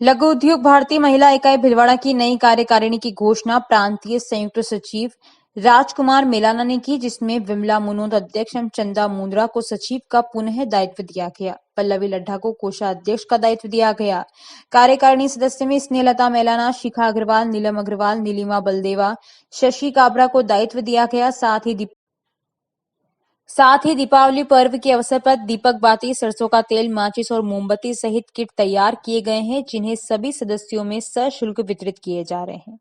लघु उद्योग भारती महिला इकाई भिलवाड़ा की नई कार्यकारिणी की घोषणा प्रांतीय संयुक्त सचिव राजकुमार मेलाना ने की, जिसमें विमला मुनोद अध्यक्ष एवं चंदा मुंद्रा को सचिव का पुनः दायित्व दिया गया। पल्लवी लड्ढा को कोषाध्यक्ष का दायित्व दिया गया। कार्यकारिणी सदस्य में स्नेहलता मेलाना, शिखा अग्रवाल, नीलम अग्रवाल, नीलिमा बलदेवा, शशि काबरा को दायित्व दिया गया। साथ ही दीपावली पर्व के अवसर पर दीपक बाती, सरसों का तेल, माचिस और मोमबत्ती सहित किट तैयार किए गए हैं, जिन्हें सभी सदस्यों में सशुल्क वितरित किए जा रहे हैं।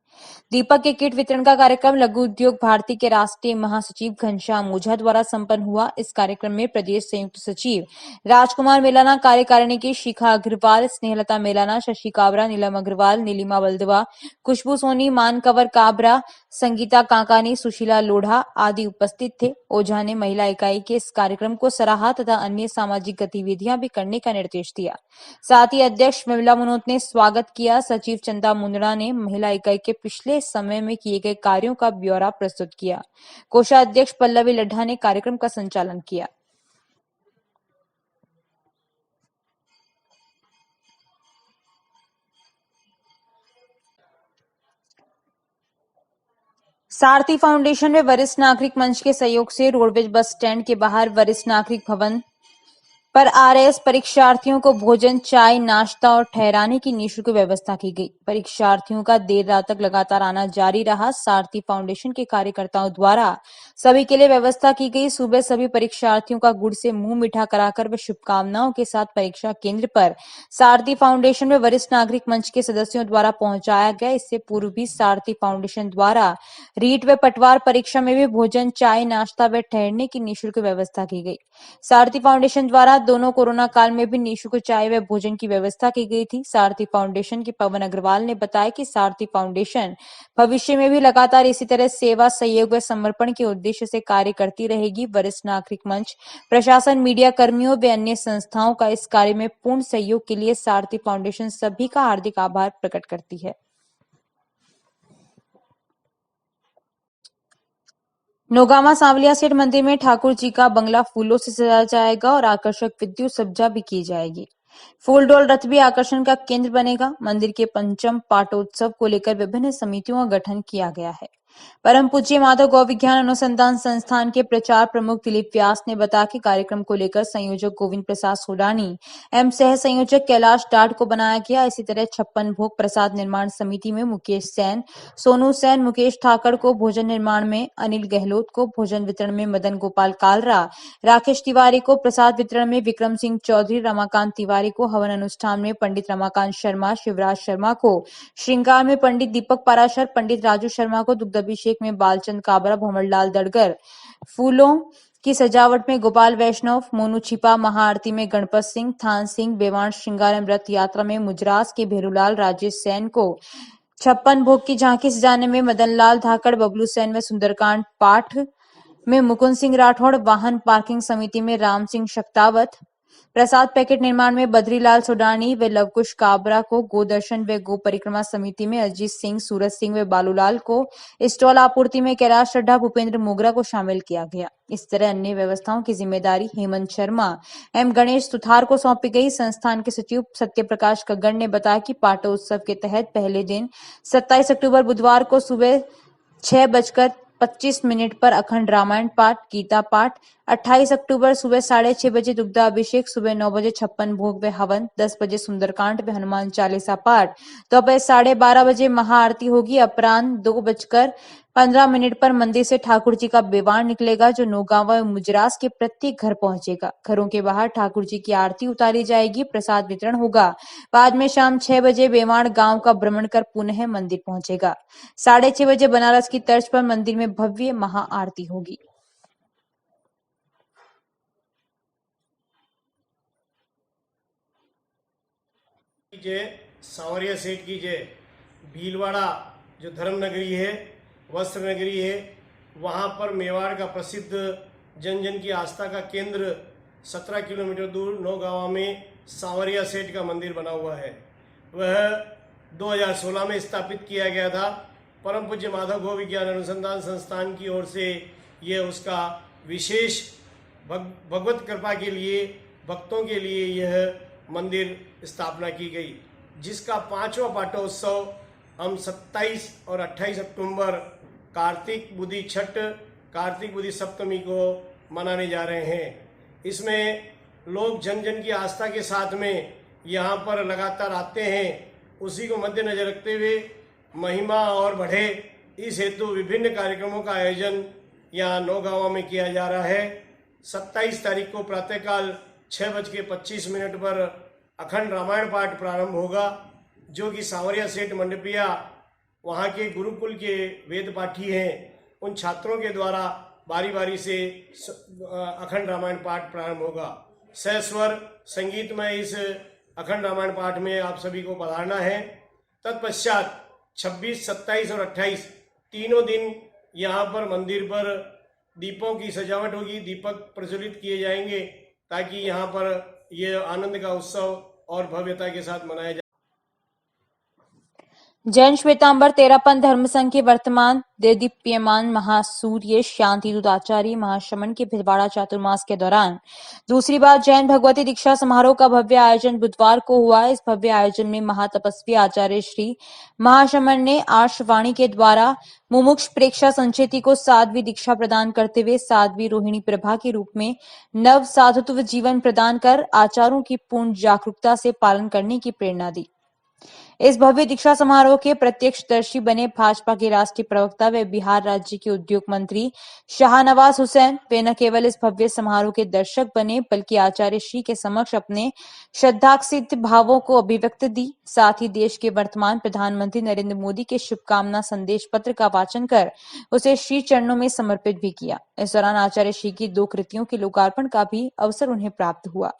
दीपक के किट वितरण का कार्यक्रम लघु उद्योग भारती के राष्ट्रीय महासचिव घनश्याम ओझा द्वारा संपन्न हुआ। इस कार्यक्रम में प्रदेश संयुक्त सचिव राजकुमार मेलाना, कार्यकारिणी की शिखा अग्रवाल, स्नेहलता मेलाना, शशि काबरा, नीलम अग्रवाल, नीलिमा बलदेवा, खुशबू सोनी, मानकवर काबरा, संगीता काकानी, सुशीला लोढ़ा आदि उपस्थित थे। ओझा ने महिला इकाई के इस कार्यक्रम को सराहा तथा अन्य सामाजिक गतिविधियां भी करने का निर्देश दिया। साथ ही अध्यक्ष विमला मुनोद ने स्वागत किया। सचिव चंदा मुंद्रा ने महिला इकाई के पिछले समय में किए गए कार्यों का ब्यौरा प्रस्तुत किया। कोषाध्यक्ष पल्लवी लड्ढा ने कार्यक्रम का संचालन किया। सारथी फाउंडेशन व वरिष्ठ नागरिक मंच के सहयोग से रोडवेज बस स्टैंड के बाहर वरिष्ठ नागरिक भवन पर आरएएस परीक्षार्थियों को भोजन, चाय, नाश्ता और ठहराने की निःशुल्क व्यवस्था की गई। परीक्षार्थियों का देर रात तक लगातार आना जारी रहा। सारथी फाउंडेशन के कार्यकर्ताओं द्वारा सभी के लिए व्यवस्था की गई। सुबह सभी परीक्षार्थियों का गुड़ से मुंह मीठा कराकर व शुभकामनाओं के साथ परीक्षा केंद्र पर सारथी फाउंडेशन व वरिष्ठ नागरिक मंच के सदस्यों द्वारा पहुंचाया गया। इससे पूर्व भी सारथी फाउंडेशन द्वारा रीट व पटवार परीक्षा में भी भोजन, चाय, नाश्ता व ठहरने की निःशुल्क व्यवस्था की गई। सारथी फाउंडेशन द्वारा दोनों कोरोना काल में भी निःशुल्क चाय व भोजन की व्यवस्था की गई थी। सारथी फाउंडेशन के पवन अग्रवाल ने बताया कि सारथी फाउंडेशन भविष्य में भी लगातार इसी तरह सेवा, सहयोग व समर्पण के उद्देश्य से कार्य करती रहेगी। वरिष्ठ नागरिक मंच, प्रशासन, मीडिया कर्मियों व अन्य संस्थाओं का इस कार्य में पूर्ण सहयोग के लिए सारथी फाउंडेशन सभी का हार्दिक आभार प्रकट करती है। नौगावा सांवलिया सेठ मंदिर में ठाकुर जी का बंगला फूलों से सजाया जाएगा और आकर्षक विद्युत सज्जा भी की जाएगी। फूल डोल रथ भी आकर्षण का केंद्र बनेगा। मंदिर के पंचम पाटोत्सव को लेकर विभिन्न समितियों का गठन किया गया है। परम पूज्य माधव गौ विज्ञान अनुसंधान संस्थान के प्रचार प्रमुख दिलीप व्यास ने बताया कि कार्यक्रम को लेकर संयोजक गोविंद प्रसाद सोडानी एवं सह संयोजक कैलाश डाट को बनाया गया। इसी तरह 56 भोग प्रसाद निर्माण समिति में मुकेश सैन, सोनू सैन, मुकेश ठाकर को भोजन निर्माण में, अनिल गहलोत को भोजन वितरण में, मदन गोपाल कालरा, राकेश तिवारी को प्रसाद वितरण में, विक्रम सिंह चौधरी, रमाकांत तिवारी को हवन अनुष्ठान में, पंडित रमाकांत शर्मा, शिवराज शर्मा को श्रृंगार में, पंडित दीपक पाराशर, पंडित राजू शर्मा को दुग्ध अभिषेक में, बालचंद काबरा, भंवरलाल दड़गर फूलों की सजावट में, गोपाल वैष्णव, मोनू छिपा महाआरती में, गणपत सिंह, थान सिंह, बेवाण श्रृंगार एवं रथ यात्रा में, मुजरास के भेरूलाल, राजेश सैन को 56 भोग की झांकी सजाने में, मदनलाल धाकड़, बबलू सैन में, सुंदरकांड पाठ में मुकुंद सिंह राठौड़, वाहन पार्किंग समिति में राम सिंह शक्तावत, प्रसाद पैकेट निर्माण में बद्रीलाल सोडानी व लवकुश काबरा को, गोदर्शन व गो परिक्रमा समिति में अजीत सिंह, सूरज सिंह व बालूलाल को, स्टॉल आपूर्ति में कैलाश चड्ढा, भूपेंद्र मोगरा को शामिल किया गया। इस तरह अन्य व्यवस्थाओं की जिम्मेदारी हेमंत शर्मा एवं गणेश सुथार को सौंपी गई। संस्थान के सचिव सत्य प्रकाश कग्गड़ ने बताया कि पाटोत्सव के तहत पहले दिन 27 अक्टूबर बुधवार को सुबह 6:25 पर अखंड रामायण पाठ, गीता पाठ, 28 अक्टूबर सुबह 6:30 बजे दुग्धाभिषेक, सुबह 9 बजे 56 भोग व हवन, 10 बजे सुंदरकांड व हनुमान चालीसा पाठ, दोपहर 12:30 बजे महाआरती होगी। अपराह्न 2:15 पर मंदिर से ठाकुर जी का बेवाण निकलेगा, जो नौगावा व मुजरास के प्रत्येक घर पहुंचेगा। घरों के बाहर ठाकुर जी की आरती उतारी जाएगी, प्रसाद वितरण होगा। बाद में शाम 6 बजे बेवाण गांव का भ्रमण कर पुनः मंदिर पहुंचेगा। 6:30 बजे बनारस की तर्ज पर मंदिर में भव्य महाआरती होगी। जय, सांवरिया सेठ की जय। भीलवाड़ा जो धर्म नगरी है, वस्त्र नगरी है, वहाँ पर मेवाड़ का प्रसिद्ध जन जन की आस्था का केंद्र 17 किलोमीटर दूर नौगावा में सांवरिया सेठ का मंदिर बना हुआ है। वह 2016 में स्थापित किया गया था। परम पूज्य माधव गौ विज्ञान अनुसंधान संस्थान की ओर से यह उसका विशेष भगवत कृपा के लिए, भक्तों के लिए यह मंदिर स्थापना की गई। जिसका 5वां पाटोत्सव हम 27 और 28 अक्टूबर कार्तिक बुद्धि छठ, कार्तिक बुद्धि सप्तमी को मनाने जा रहे हैं। इसमें लोग जन जन की आस्था के साथ में यहाँ पर लगातार आते हैं। उसी को मद्देनजर रखते हुए महिमा और बढ़े, इस हेतु विभिन्न कार्यक्रमों का आयोजन यहाँ नौगांव में किया जा रहा है। 27 तारीख को प्रातःकाल 6:25 पर अखंड रामायण पाठ प्रारंभ होगा, जो कि सांवरिया सेठ मंडपिया वहाँ के गुरुकुल के वेद पाठी हैं, उन छात्रों के द्वारा बारी बारी से अखंड रामायण पाठ प्रारंभ होगा। सस्वर संगीत में इस अखंड रामायण पाठ में आप सभी को पधारना है। तत्पश्चात 26, 27 और 28 तीनों दिन यहाँ पर मंदिर पर दीपों की सजावट होगी, दीपक प्रज्वलित किए जाएंगे ताकि यहाँ पर ये आनंद का उत्सव और भव्यता के साथ मनाया जाए। जैन श्वेतांबर तेरापन धर्म संघ के वर्तमान देदीप्यमान महासूर्य शांति दूताचार्य महाशमन के भिलवाड़ा चातुर्मास के दौरान दूसरी बार जैन भगवती दीक्षा समारोह का भव्य आयोजन बुधवार को हुआ। इस भव्य आयोजन में महातपस्वी आचार्य श्री महाशमन ने आर्षवाणी के द्वारा मुमुक्ष प्रेक्षा संचेती को 7वीं दीक्षा प्रदान करते हुए 7वीं रोहिणी प्रभा के रूप में नव साधुत्व जीवन प्रदान कर आचारों की पूर्ण जागरूकता से पालन करने की प्रेरणा दी। इस भव्य दीक्षा समारोह के प्रत्यक्षदर्शी बने भाजपा के राष्ट्रीय प्रवक्ता व बिहार राज्य के उद्योग मंत्री शाहनवाज हुसैन। वे न केवल इस भव्य समारोह के दर्शक बने, बल्कि आचार्य श्री के समक्ष अपने श्रद्धासिद्ध भावों को अभिव्यक्ति दी। साथ ही देश के वर्तमान प्रधानमंत्री नरेंद्र मोदी के शुभकामना संदेश पत्र का वाचन कर उसे श्री चरणों में समर्पित भी किया। इस दौरान आचार्य श्री की 2 कृतियों के लोकार्पण का भी अवसर उन्हें प्राप्त हुआ।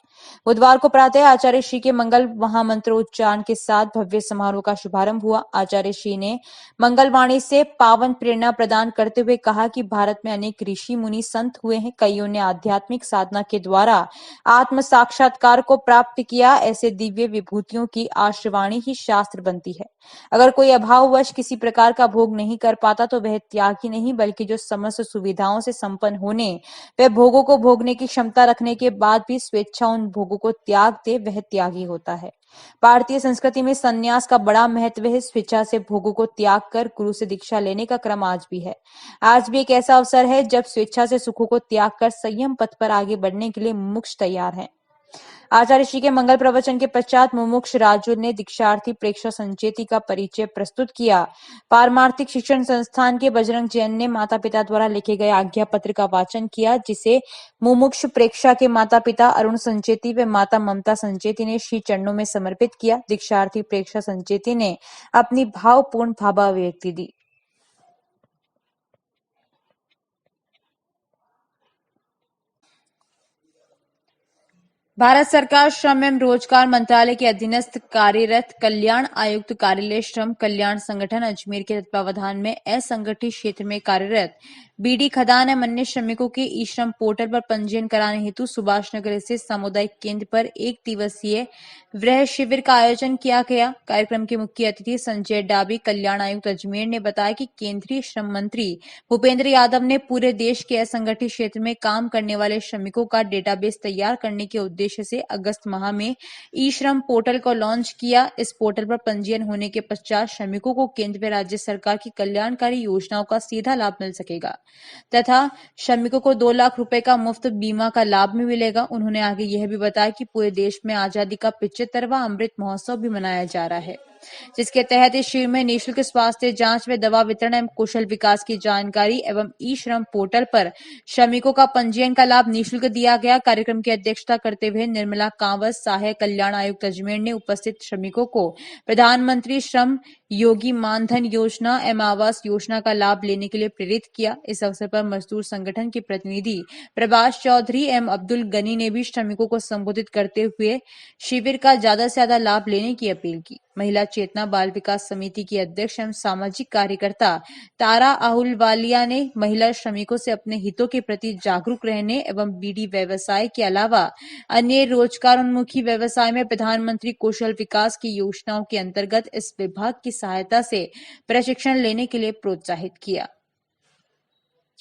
बुधवार को प्रातः आचार्य श्री के मंगल महामंत्र उच्चारण के साथ भव्य समारोह का शुभारंभ हुआ। आचार्य श्री ने मंगलवाणी से पावन प्रेरणा प्रदान करते हुए कहा कि भारत में अनेक ऋषि मुनि संत हुए हैं, कईयों ने आध्यात्मिक साधना के द्वारा आत्म साक्षात्कार को प्राप्त किया। ऐसे दिव्य विभूतियों की आर्षवाणी ही शास्त्र बनती है। अगर कोई अभाववश किसी प्रकार का भोग नहीं कर पाता तो वह त्यागी नहीं, बल्कि जो समस्त सुविधाओं से संपन्न होने व भोगों को भोगने की क्षमता रखने के बाद भी स्वेच्छा उन भोगों को त्याग दे, वह त्यागी होता है। भारतीय संस्कृति में संन्यास का बड़ा महत्व है। स्वेच्छा से भोगों को त्याग कर गुरु से दीक्षा लेने का क्रम आज भी है। आज भी एक ऐसा अवसर है जब स्वेच्छा से सुखों को त्याग कर संयम पथ पर आगे बढ़ने के लिए मुमुक्ष तैयार हैं। आचार्य श्री के मंगल प्रवचन के पश्चात मुमुक्ष राजुल ने दीक्षार्थी प्रेक्षा संचेती का परिचय प्रस्तुत किया। पारमार्थिक शिक्षण संस्थान के बजरंग जैन ने माता पिता द्वारा लिखे गए आज्ञा पत्र का वाचन किया, जिसे मुमुक्ष प्रेक्षा के माता पिता अरुण संचेती व माता ममता संचेती ने श्री चरणों में समर्पित किया। दीक्षार्थी प्रेक्षा संचेती ने अपनी भावपूर्ण भावाभिव्यक्ति दी। भारत सरकार श्रम एवं रोजगार मंत्रालय के अधीनस्थ कार्यरत कल्याण आयुक्त कार्यालय श्रम कल्याण संगठन अजमेर के तत्वावधान में असंगठित क्षेत्र में कार्यरत बीडी खदान एवं अन्य श्रमिकों के ई श्रम पोर्टल पर पंजीयन कराने हेतु सुभाष नगर स्थित सामुदायिक केंद्र पर 1 दिवसीय गृह शिविर का आयोजन किया गया। कार्यक्रम के मुख्य अतिथि संजय डाबी कल्याण आयुक्त अजमेर ने बताया कि केंद्रीय श्रम मंत्री भूपेंद्र यादव ने पूरे देश के असंगठित क्षेत्र में काम करने वाले श्रमिकों का डेटाबेस तैयार करने के उद्देश्य से अगस्त माह में ई श्रम पोर्टल को लॉन्च किया। इस पोर्टल पर पंजीयन होने के पश्चात श्रमिकों को केंद्र व राज्य सरकार की कल्याणकारी योजनाओं का सीधा लाभ मिल सकेगा तथा श्रमिकों को 2 लाख रुपए का मुफ्त बीमा का लाभ भी मिलेगा। उन्होंने आगे यह भी बताया कि पूरे देश में आजादी का 75वां अमृत महोत्सव भी मनाया जा रहा है, जिसके तहत इस शिविर में निःशुल्क स्वास्थ्य जांच व दवा वितरण एवं कौशल विकास की जानकारी एवं ई श्रम पोर्टल पर श्रमिकों का पंजीयन का लाभ निःशुल्क दिया गया। कार्यक्रम की अध्यक्षता करते हुए निर्मला कांवत सहायक कल्याण आयुक्त अजमेर ने उपस्थित श्रमिकों को प्रधानमंत्री श्रम योगी मानधन योजना एवं आवास योजना का लाभ लेने के लिए प्रेरित किया। इस अवसर पर मजदूर संगठन के प्रतिनिधि प्रभाष चौधरी एवं अब्दुल गनी ने भी श्रमिकों को संबोधित करते हुए शिविर का ज्यादा से ज्यादा लाभ लेने की अपील की। महिला चेतना बाल विकास समिति की अध्यक्ष एवं सामाजिक कार्यकर्ता तारा आहुलवालिया ने महिला श्रमिकों से अपने हितों के प्रति जागरूक रहने एवं बीडी व्यवसाय के अलावा अन्य रोजगारोन्मुखी व्यवसाय में प्रधानमंत्री कौशल विकास की योजनाओं के अंतर्गत इस विभाग की सहायता से प्रशिक्षण लेने के लिए प्रोत्साहित किया।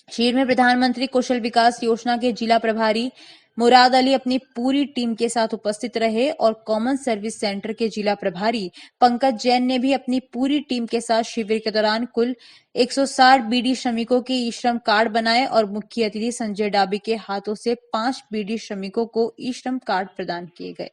शिविर में प्रधानमंत्री कौशल विकास योजना के जिला प्रभारी मुराद अली अपनी पूरी टीम के साथ उपस्थित रहे और कॉमन सर्विस सेंटर के जिला प्रभारी पंकज जैन ने भी अपनी पूरी टीम के साथ शिविर के दौरान कुल 160 बीडी श्रमिकों के ई श्रम कार्ड बनाए और मुख्य अतिथि संजय डाबी के हाथों से 5 बीडी श्रमिकों को ई श्रम कार्ड प्रदान किए गए।